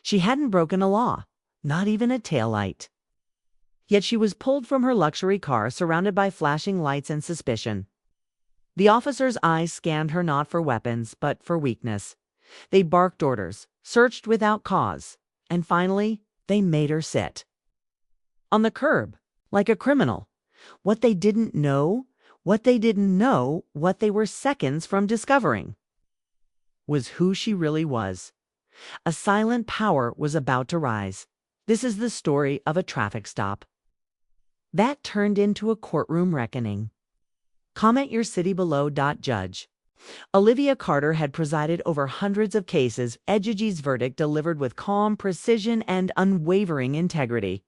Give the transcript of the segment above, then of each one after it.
She hadn't broken a law, not even a taillight. Yet she was pulled from her luxury car, surrounded by flashing lights and suspicion. The officer's eyes scanned her not for weapons, but for weakness. They barked orders, searched without cause, and finally, they made her sit on the curb, like a criminal. What they didn't know, what they were seconds from discovering, was who she really was. A silent power was about to rise. This is the story of a traffic stop that turned into a courtroom reckoning. Comment your city below. Judge Olivia Carter had presided over hundreds of cases. Ejiji's verdict delivered with calm precision and unwavering integrity.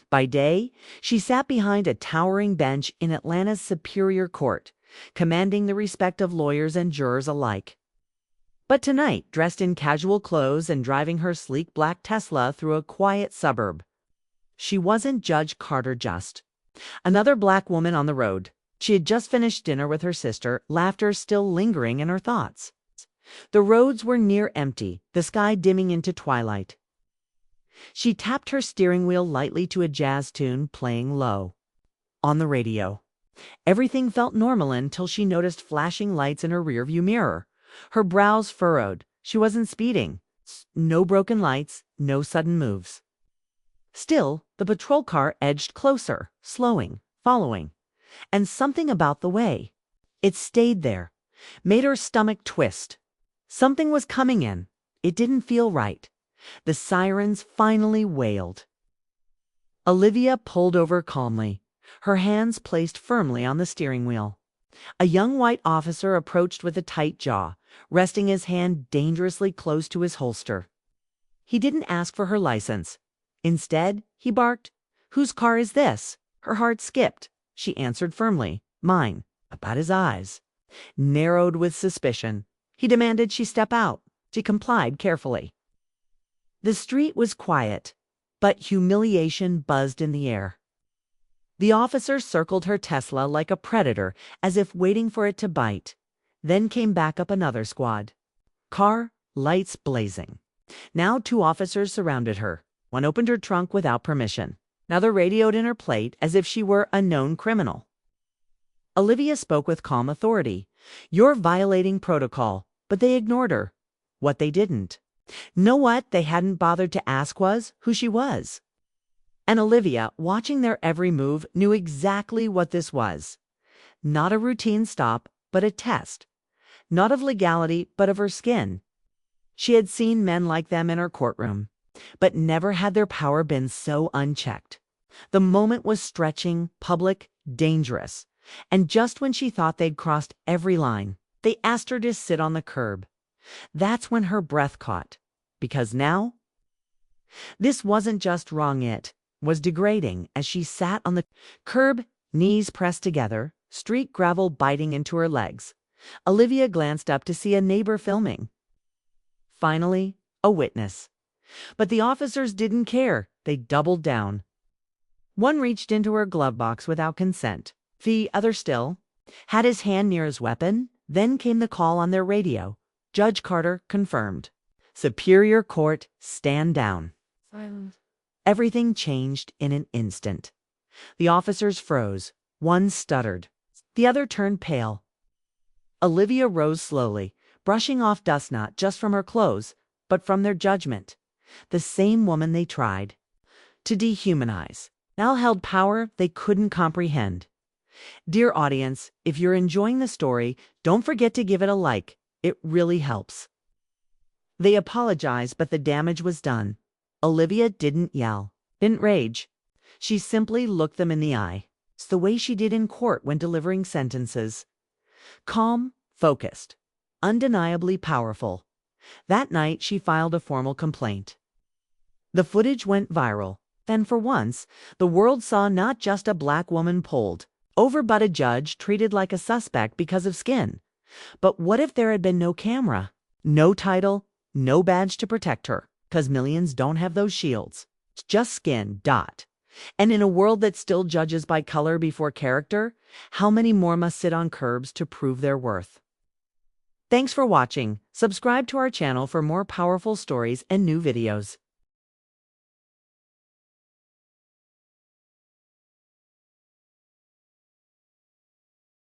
By day, she sat behind a towering bench in Atlanta's Superior Court, commanding the respect of lawyers and jurors alike. But tonight, dressed in casual clothes and driving her sleek black Tesla through a quiet suburb, she wasn't Judge Carter just another black woman on the road. She had just finished dinner with her sister, laughter still lingering in her thoughts. The roads were near empty, the sky dimming into twilight. She tapped her steering wheel lightly to a jazz tune playing low on the radio. Everything felt normal until she noticed flashing lights in her rearview mirror. Her brows furrowed. She wasn't speeding. No broken lights, no sudden moves. Still, the patrol car edged closer, slowing, following. And something about the way it stayed there made her stomach twist. Something was coming in. It didn't feel right. The sirens finally wailed. Olivia pulled over calmly, her hands placed firmly on the steering wheel. A young white officer approached with a tight jaw, resting his hand dangerously close to his holster. He didn't ask for her license. Instead, he barked, "Whose car is this?" Her heart skipped. She answered firmly, "Mine." About his eyes narrowed with suspicion. He demanded she step out. She complied carefully. The street was quiet, but humiliation buzzed in the air. The officer circled her Tesla like a predator, as if waiting for it to bite. Then came back up another squad. Car, lights blazing. Now 2 officers surrounded her. One opened her trunk without permission. Another radioed in her plate as if she were a known criminal. Olivia spoke with calm authority. "You're violating protocol." But they ignored her. What they didn't know, what they hadn't bothered to ask, was who she was. And Olivia, watching their every move, knew exactly what this was. Not a routine stop, but a test. Not of legality, but of her skin. She had seen men like them in her courtroom, but never had their power been so unchecked. The moment was stretching, public, dangerous. And just when she thought they'd crossed every line, they asked her to sit on the curb. That's when her breath caught. Because now, this wasn't just wrong, it was degrading. As she sat on the curb, knees pressed together, street gravel biting into her legs, Olivia glanced up to see a neighbor filming. Finally, a witness. But the officers didn't care. They doubled down. One reached into her glove box without consent. The other still had his hand near his weapon. Then came the call on their radio. Judge Carter confirmed. Superior Court, stand down. Silence. Everything changed in an instant. The officers froze. One stuttered. The other turned pale. Olivia rose slowly, brushing off dust not just from her clothes, but from their judgment. The same woman they tried to dehumanize now held power they couldn't comprehend. Dear audience, if you're enjoying the story, don't forget to give it a like. It really helps. They apologized, but the damage was done. Olivia didn't yell, didn't rage. She simply looked them in the eye. It's the way she did in court when delivering sentences. Calm, focused, undeniably powerful. That night, she filed a formal complaint. The footage went viral. Then for once, the world saw not just a black woman pulled over but a judge treated like a suspect because of skin. But what if there had been no camera, no title, no badge to protect her? Because millions don't have those shields. It's just skin. And in a world that still judges by color before character, how many more must sit on curbs to prove their worth? Thanks for watching. Subscribe to our channel for more powerful stories and new videos.